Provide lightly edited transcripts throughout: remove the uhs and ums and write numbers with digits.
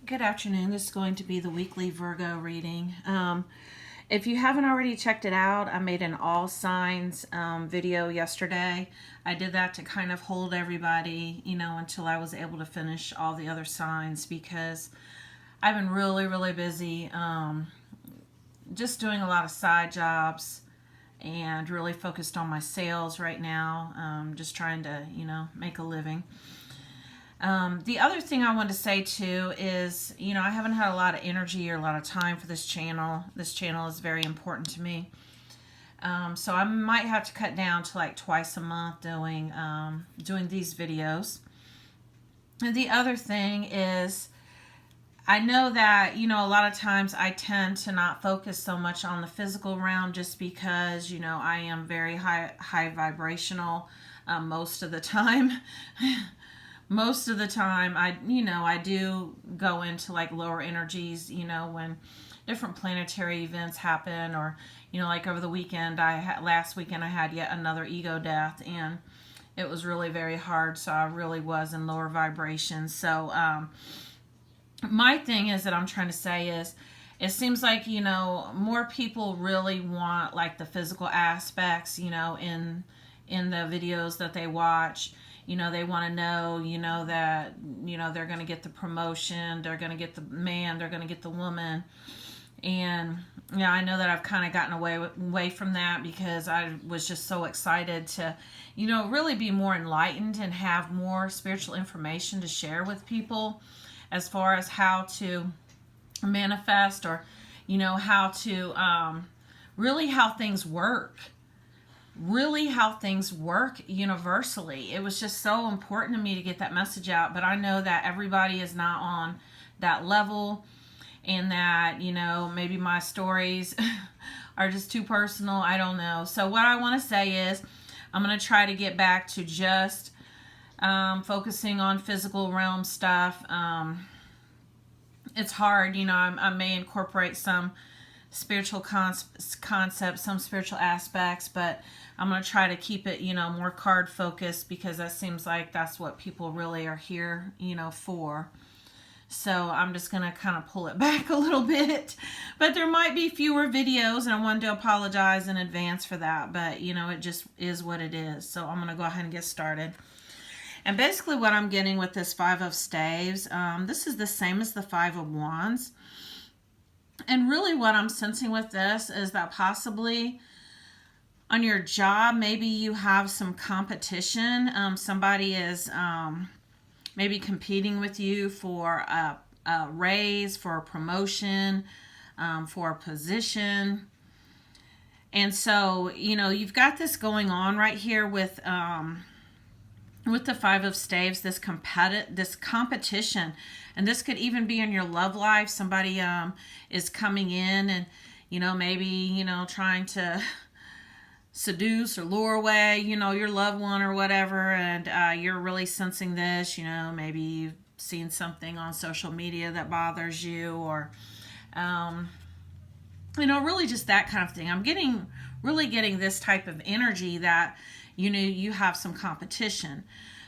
Good afternoon. This is going to be the weekly Virgo reading. If you haven't already checked it out, I made an all signs video yesterday. I did that to kind of hold everybody, until I was able to finish all the other signs because I've been really, really busy just doing a lot of side jobs and really focused on my sales right now, just trying to, make a living. The other thing I want to say too is, I haven't had a lot of energy or a lot of time for this channel. This channel is very important to me. So I might have to cut down to like twice a month doing these videos. And the other thing is, I know that, a lot of times I tend to not focus so much on the physical realm just because, I am very high vibrational most of the time. Most of the time I do go into like lower energies, when different planetary events happen, or like over the weekend last weekend I had yet another ego death, and it was really very hard, so I really was in lower vibrations. So my thing is that I'm trying to say is, it seems like more people really want like the physical aspects, in the videos that they watch. They want to know, that, they're going to get the promotion, they're going to get the man, they're going to get the woman. And, I know that I've kind of gotten away from that because I was just so excited to, really be more enlightened and have more spiritual information to share with people as far as how to manifest, or, how to, really how things work. Really how things work universally. It was just so important to me to get that message out, but I know that everybody is not on that level, and that maybe my stories are just too personal. I don't know. So what I want to say is, I'm going to try to get back to just focusing on physical realm stuff. It's hard, I may incorporate some spiritual concepts, some spiritual aspects, but I'm going to try to keep it, more card focused, because that seems like that's what people really are here, for. So I'm just going to kind of pull it back a little bit, but there might be fewer videos, and I wanted to apologize in advance for that, but it just is what it is. So I'm going to go ahead and get started. And basically what I'm getting with this Five of Staves, this is the same as the Five of Wands. And really what I'm sensing with this is that possibly on your job, maybe you have some competition. Somebody is maybe competing with you for a raise, for a promotion, for a position. And so, you've got this going on right here with the Five of Staves, this competition. And this could even be in your love life. Somebody is coming in and, maybe, trying to seduce or lure away, your loved one or whatever. And you're really sensing this, maybe you've seen something on social media that bothers you, or, really just that kind of thing. I'm really getting this type of energy that, you have some competition.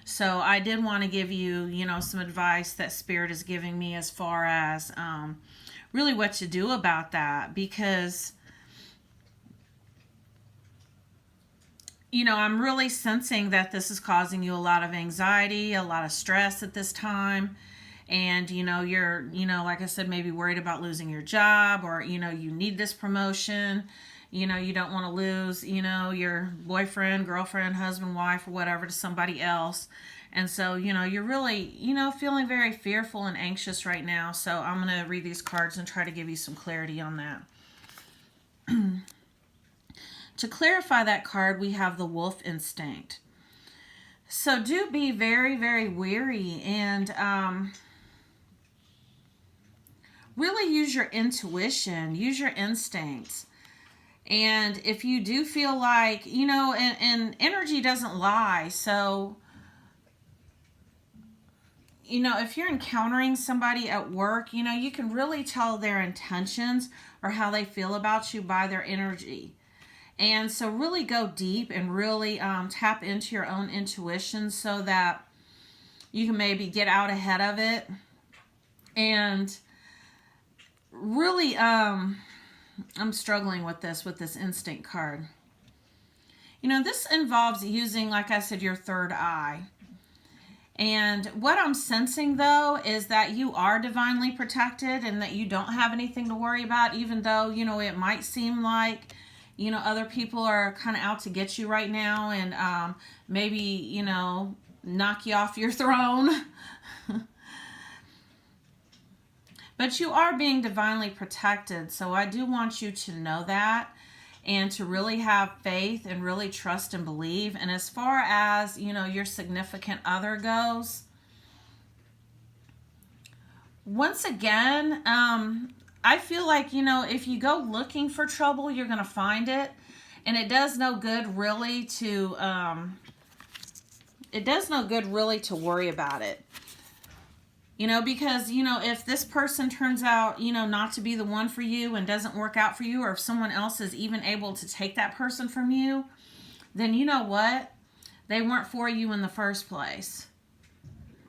So I did want to give you, some advice that Spirit is giving me as far as really what to do about that. Because, I'm really sensing that this is causing you a lot of anxiety, a lot of stress at this time. And, you're, like I said, maybe worried about losing your job, or, you need this promotion. You don't want to lose, your boyfriend, girlfriend, husband, wife, or whatever to somebody else. And so, you're really, feeling very fearful and anxious right now. So I'm going to read these cards and try to give you some clarity on that. To clarify that card, we have the wolf instinct. So do be very, very wary, and really use your intuition, use your instincts. And if you do feel like, and energy doesn't lie. So, if you're encountering somebody at work, you can really tell their intentions or how they feel about you by their energy. And so really go deep and really tap into your own intuition so that you can maybe get out ahead of it, And really, I'm struggling with this instinct card. You know, this involves using, like I said, your third eye. And what I'm sensing, though, is that you are divinely protected and that you don't have anything to worry about, even though, you know, it might seem like, you know, other people are kind of out to get you right now and maybe, you know, knock you off your throne. But you are being divinely protected, so I do want you to know that and to really have faith and really trust and believe. And as far as, you know, your significant other goes, once again, I feel like, you know, if you go looking for trouble, you're going to find it. And it does no good really to, worry about it. You know, because, you know, if this person turns out, you know, not to be the one for you and doesn't work out for you, or if someone else is even able to take that person from you, then you know what? They weren't for you in the first place.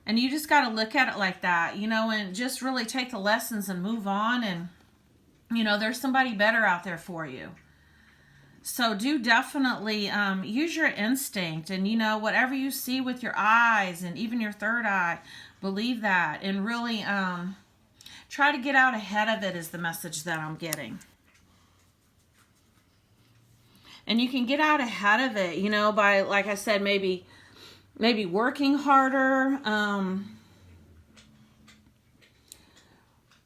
And you just got to look at it like that, you know, and just really take the lessons and move on. And, you know, there's somebody better out there for you. So do definitely use your instinct and, you know, whatever you see with your eyes and even your third eye, believe that and really try to get out ahead of it is the message that I'm getting. And you can get out ahead of it, you know, by, like I said, maybe working harder,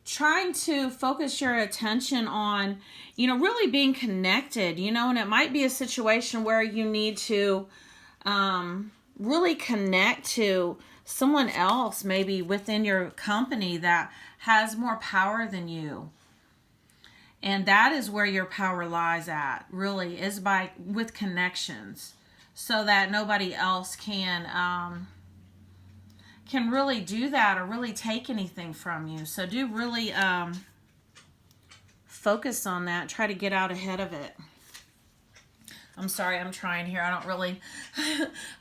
trying to focus your attention on, you know, really being connected, you know, and it might be a situation where you need to really connect to someone else maybe within your company that has more power than you. And that is where your power lies at, really, is with connections, so that nobody else can really do that or really take anything from you. So do really focus on that. Try to get out ahead of it. I'm sorry, I'm trying here. I don't really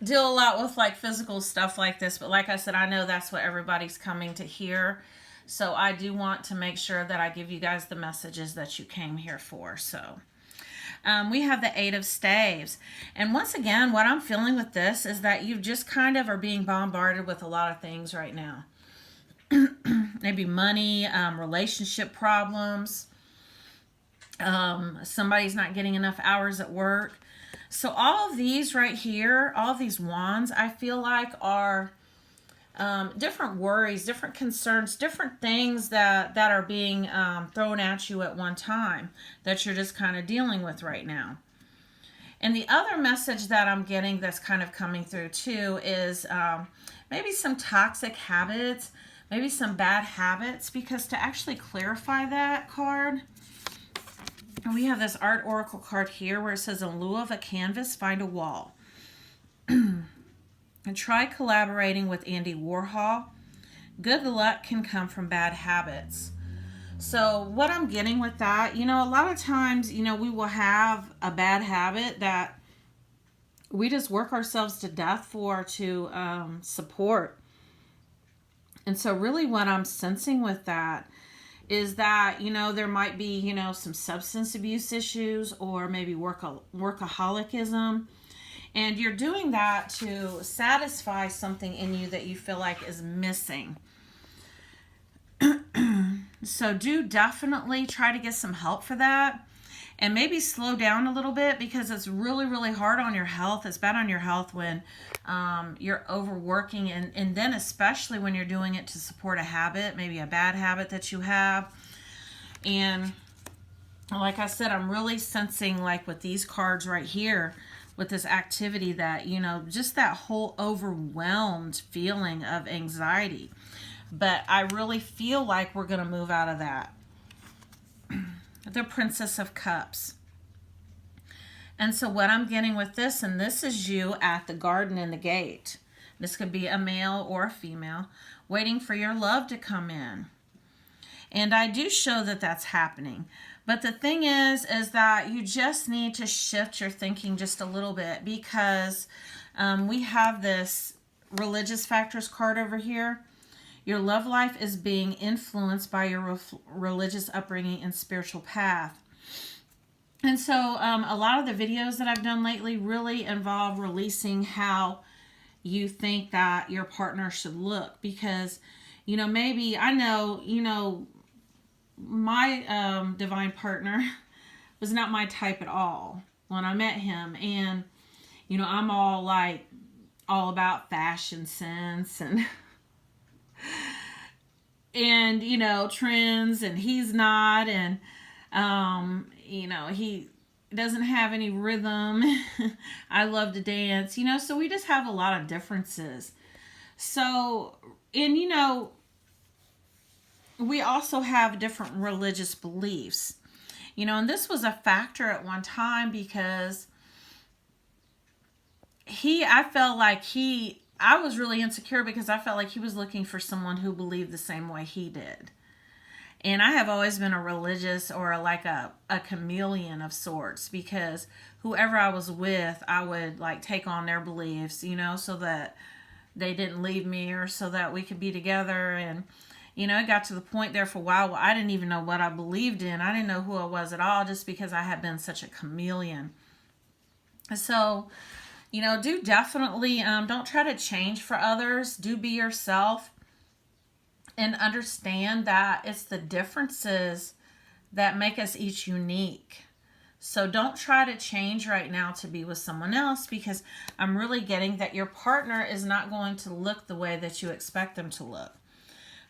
deal a lot with like physical stuff like this, but like I said, I know that's what everybody's coming to hear. So I do want to make sure that I give you guys the messages that you came here for. So we have the Eight of Staves. And once again, what I'm feeling with this is that you just kind of are being bombarded with a lot of things right now. Maybe money, relationship problems. Somebody's not getting enough hours at work. So all of these right here, all of these wands, I feel like are different worries, different concerns, different things that are being thrown at you at one time that you're just kind of dealing with right now. And the other message that I'm getting that's kind of coming through too is maybe some toxic habits, maybe some bad habits, because to actually clarify that card, we have this Art Oracle card here where it says, in lieu of a canvas, find a wall. And try collaborating with Andy Warhol. Good luck can come from bad habits. So what I'm getting with that, you know, a lot of times, you know, we will have a bad habit that we just work ourselves to death to support. And so really what I'm sensing with that is that, you know, there might be, you know, some substance abuse issues or maybe workaholicism. And you're doing that to satisfy something in you that you feel like is missing. So do definitely try to get some help for that. And maybe slow down a little bit, because it's really, really hard on your health. It's bad on your health when you're overworking. And then especially when you're doing it to support a habit, maybe a bad habit that you have. And like I said, I'm really sensing, like with these cards right here, with this activity, that, you know, just that whole overwhelmed feeling of anxiety. But I really feel like we're going to move out of that. The Princess of Cups. And so what I'm getting with this, and this is you at the garden in the gate. This could be a male or a female waiting for your love to come in. And I do show that that's happening. But the thing is that you just need to shift your thinking just a little bit, because we have this religious factors card over here. Your love life is being influenced by your religious upbringing and spiritual path. And so a lot of the videos that I've done lately really involve releasing how you think that your partner should look. Because, maybe I know, my divine partner was not my type at all when I met him. And, I'm all about fashion sense and trends, and he's not. And, he doesn't have any rhythm. I love to dance, so we just have a lot of differences. So, and, we also have different religious beliefs, and this was a factor at one time because I felt like I was really insecure because I felt like he was looking for someone who believed the same way he did. And I have always been a religious or a chameleon of sorts, because whoever I was with, I would take on their beliefs, so that they didn't leave me or so that we could be together. And, it got to the point there for a while where I didn't even know what I believed in. I didn't know who I was at all, just because I had been such a chameleon. So, do definitely, don't try to change for others. Do be yourself. And understand that it's the differences that make us each unique. So don't try to change right now to be with someone else, because I'm really getting that your partner is not going to look the way that you expect them to look.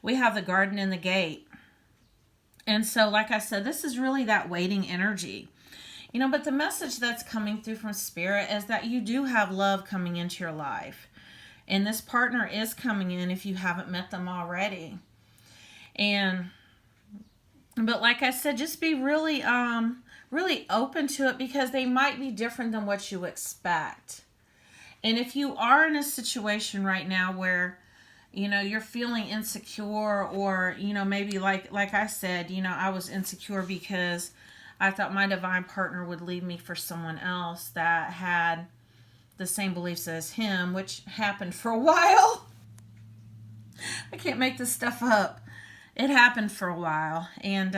We have the garden and the gate. And so, like I said, this is really that waiting energy. But the message that's coming through from Spirit is that you do have love coming into your life. And this partner is coming in if you haven't met them already. But like I said, just be really, really open to it, because they might be different than what you expect. And if you are in a situation right now where, you're feeling insecure, or, maybe like I said, I was insecure because I thought my divine partner would leave me for someone else that had the same beliefs as him, which happened for a while. I can't make this stuff up. It happened for a while, and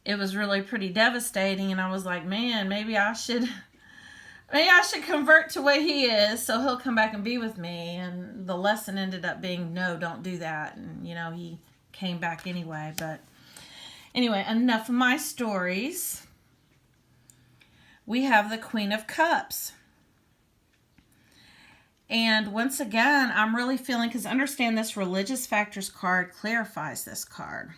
it was really pretty devastating. And I was like, man, maybe I should convert to what he is, so he'll come back and be with me. And the lesson ended up being, no, don't do that. And he came back anyway. But anyway, enough of my stories. We have the Queen of Cups. And once again, I'm really feeling, because understand this religious factors card clarifies this card.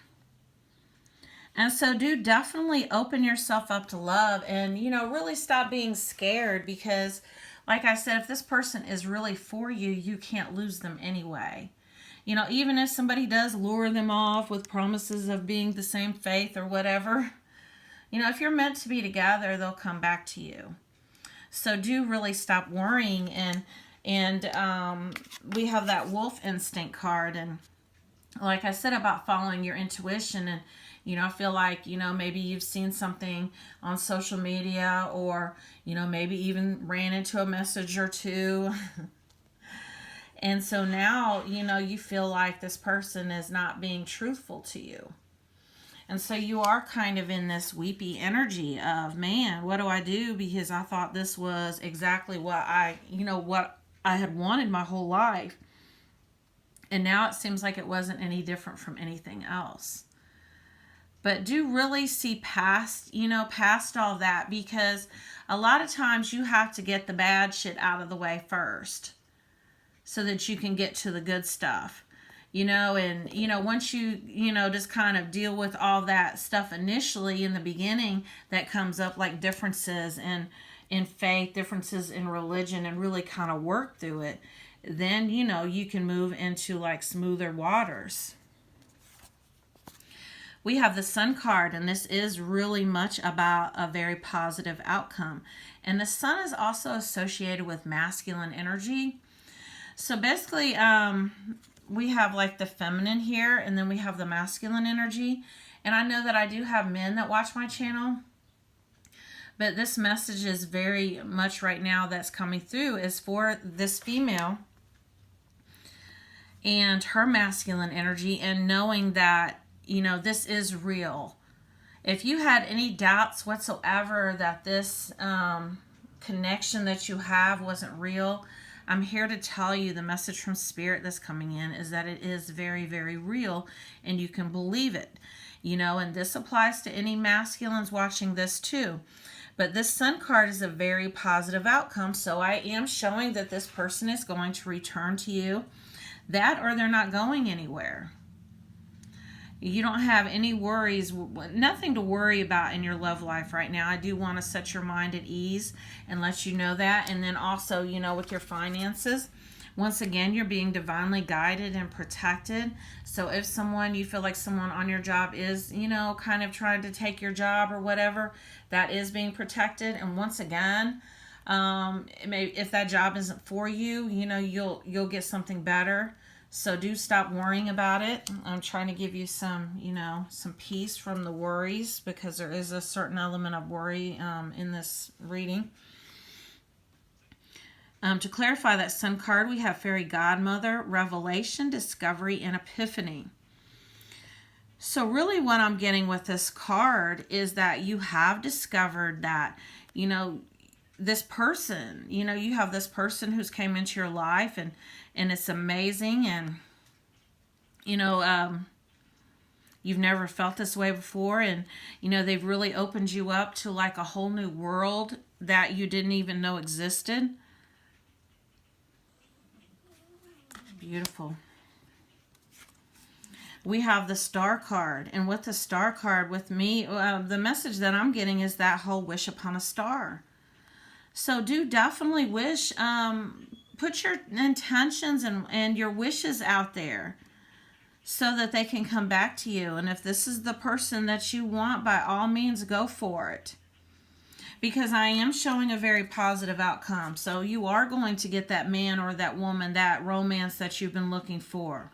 And so do definitely open yourself up to love, and, really stop being scared, because like I said, if this person is really for you, you can't lose them anyway. Even if somebody does lure them off with promises of being the same faith or whatever, if you're meant to be together, they'll come back to you. So do really stop worrying. And we have that wolf instinct card. And like I said about following your intuition, and, I feel like, maybe you've seen something on social media, or, maybe even ran into a message or two. And so now, you feel like this person is not being truthful to you. And so you are kind of in this weepy energy of, man, what do I do? Because I thought this was exactly what what I had wanted my whole life. And now it seems like it wasn't any different from anything else. But do really see past all that, because a lot of times you have to get the bad shit out of the way first, so that you can get to the good stuff. And, once you, just kind of deal with all that stuff initially in the beginning that comes up, like differences in faith, differences in religion, and really kind of work through it, then, you can move into smoother waters. We have the Sun card, and this is really much about a very positive outcome. And the Sun is also associated with masculine energy. So basically, we have the feminine here, and then we have the masculine energy. And I know that I do have men that watch my channel, but this message is very much right now that's coming through is for this female. and her masculine energy, and knowing that, you know, this is real. If you had any doubts whatsoever that this connection that you have wasn't real, I'm here to tell you the message from Spirit that's coming in is that it is very, very real, and you can believe it. You know, and this applies to any masculines watching this too. But this Sun card is a very positive outcome, so I am showing that this person is going to return to you. That, or they're not going anywhere. You don't have any worries, nothing to worry about in your love life right now. I do want to set your mind at ease and let you know that. And then also, you know, with your finances, once again, you're being divinely guided and protected. So if you feel like someone on your job is, you know, kind of trying to take your job or whatever, that is being protected. And once again, if that job isn't for you, you know, you'll get something better. So do stop worrying about it. I'm trying to give you some, you know, some peace from the worries, because there is a certain element of worry in this reading. To clarify that Sun card, we have Fairy Godmother, Revelation, Discovery, and Epiphany. So really what I'm getting with this card is that you have discovered that, you know, this person, you know, you have this person who's came into your life, and it's amazing, and, you know, you've never felt this way before, and, you know, they've really opened you up to like a whole new world that you didn't even know existed. Beautiful. We have the Star card, and with the Star card, with me, the message that I'm getting is that whole wish upon a star. So do definitely wish, put your intentions and your wishes out there so that they can come back to you. And if this is the person that you want, by all means, go for it. Because I am showing a very positive outcome. So you are going to get that man or that woman, that romance that you've been looking for.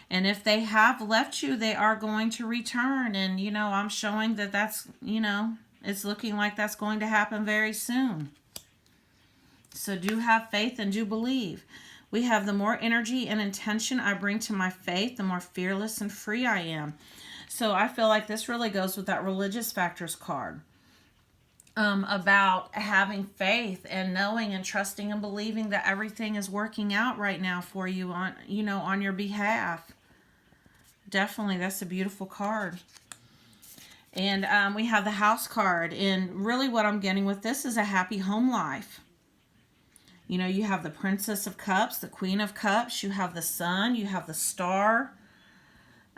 And if they have left you, they are going to return. And, you know, I'm showing that that's, you know, it's looking like that's going to happen very soon. So do have faith and do believe. We have the more energy and intention I bring to my faith, the more fearless and free I am. So I feel like this really goes with that religious factors card. About having faith and knowing and trusting and believing that everything is working out right now for you on, you know, on your behalf. Definitely, that's a beautiful card. And we have the House card, and really what I'm getting with this is a happy home life. You know, you have the Princess of Cups, the Queen of Cups, you have the Sun, you have the Star.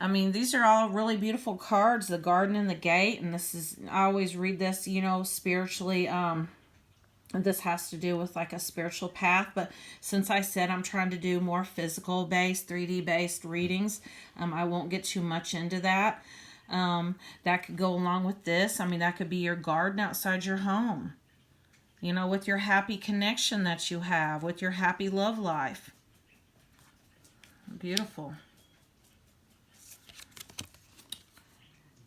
I mean, these are all really beautiful cards, the Garden and the Gate, and this is, I always read this, you know, spiritually, this has to do with like a spiritual path, but since I said I'm trying to do more physical-based, 3D-based readings, I won't get too much into that. That could go along with this. I mean, that could be your garden outside your home, you know, with your happy connection that you have, with your happy love life. Beautiful.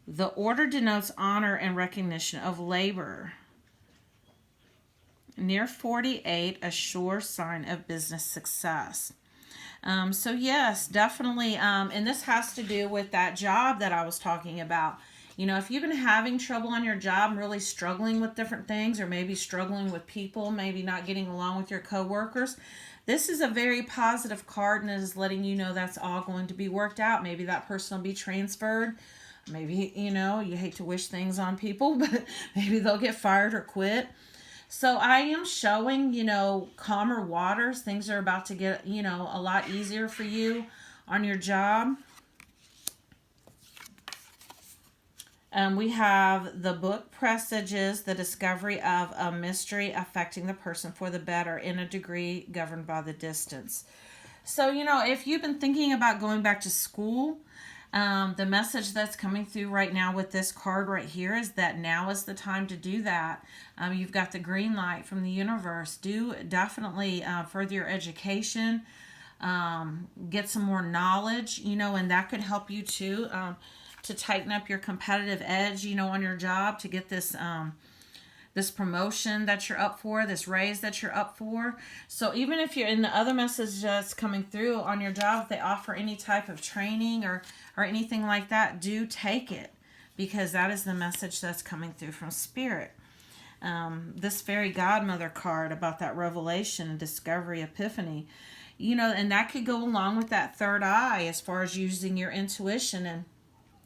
The Order denotes honor and recognition of labor. Near 48, a sure sign of business success. So yes, definitely, and this has to do with that job that I was talking about. You know, if you've been having trouble on your job, really struggling with different things, or maybe struggling with people, maybe not getting along with your coworkers, this is a very positive card, and it is letting you know that's all going to be worked out. Maybe that person will be transferred. Maybe, you know, you hate to wish things on people, but maybe they'll get fired or quit. So I am showing, you know, calmer waters. Things are about to get, you know, a lot easier for you on your job. We have the book presages the discovery of a mystery affecting the person for the better in a degree governed by the distance. So, you know, if you've been thinking about going back to school, the message that's coming through right now with this card right here is that now is the time to do that. You've got the green light from the universe. Do definitely further your education, get some more knowledge, you know, and that could help you too, to tighten up your competitive edge, you know, on your job, to get this this promotion that you're up for, this raise that you're up for. So even if you're in the other message that's coming through on your job, if they offer any type of training or anything like that, do take it, because that is the message that's coming through from Spirit. This fairy godmother card about that revelation and discovery, epiphany, and that could go along with that third eye as far as using your intuition and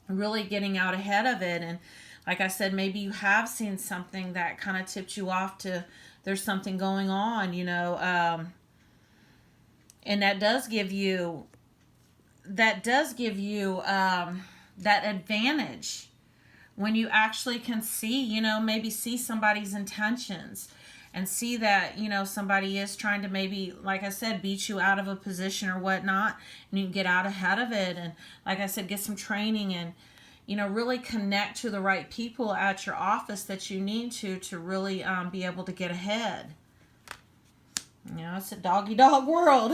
really getting out ahead of it. And like I said, maybe you have seen something that kind of tipped you off to there's something going on, and that does give you that advantage when you actually can see, maybe see somebody's intentions and see that, somebody is trying to maybe, like I said, beat you out of a position or whatnot, and you can get out ahead of it. And like I said, get some training and, really connect to the right people at your office that you need to really be able to get ahead. It's a dog world.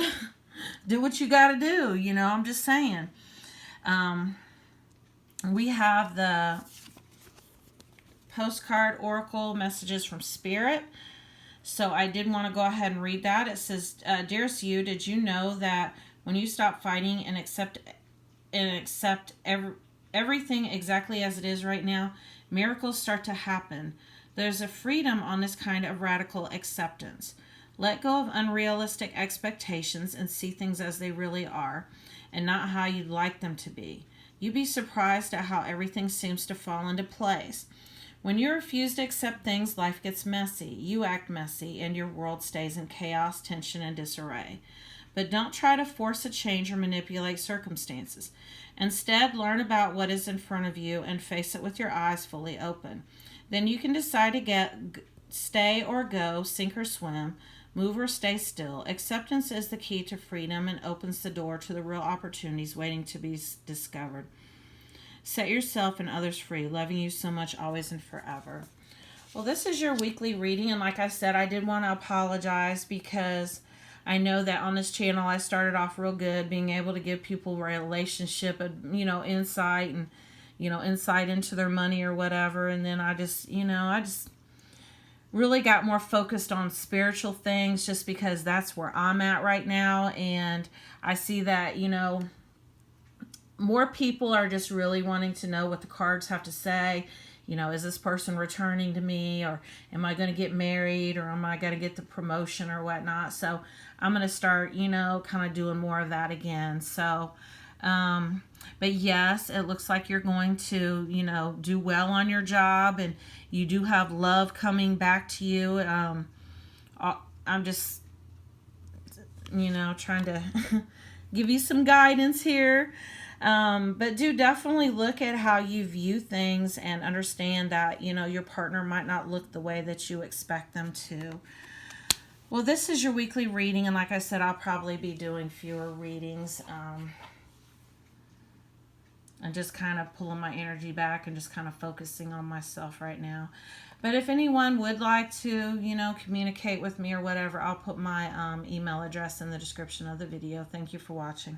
Do what you got to do, I'm just saying. We have the postcard oracle messages from Spirit. So I did want to go ahead and read that. It says, "Dearest you, did you know that when you stop fighting and accept everything exactly as it is right now, miracles start to happen? There's a freedom on this kind of radical acceptance. Let go of unrealistic expectations and see things as they really are, and not how you'd like them to be. You'd be surprised at how everything seems to fall into place. When you refuse to accept things, life gets messy. You act messy, and your world stays in chaos, tension, and disarray. But don't try to force a change or manipulate circumstances. Instead, learn about what is in front of you and face it with your eyes fully open. Then you can decide to stay or go, sink or swim, move or stay still. Acceptance is the key to freedom and opens the door to the real opportunities waiting to be discovered. Set yourself and others free, loving you so much, always and forever." Well, this is your weekly reading, and like I said, I did want to apologize because I know that on this channel I started off real good, being able to give people relationship, insight and, insight into their money or whatever, and then I just really got more focused on spiritual things just because that's where I'm at right now, and I see that, more people are just really wanting to know what the cards have to say. Is this person returning to me, or am I going to get married, or am I going to get the promotion or whatnot? So I'm going to start, kind of doing more of that again. So, but yes, it looks like you're going to, do well on your job, and you do have love coming back to you. I'm just, trying to give you some guidance here. But do definitely look at how you view things and understand that, your partner might not look the way that you expect them to. Well, this is your weekly reading, and like I said, I'll probably be doing fewer readings. I'm just kind of pulling my energy back and just kind of focusing on myself right now. But if anyone would like to, communicate with me or whatever, I'll put my email address in the description of the video. Thank you for watching.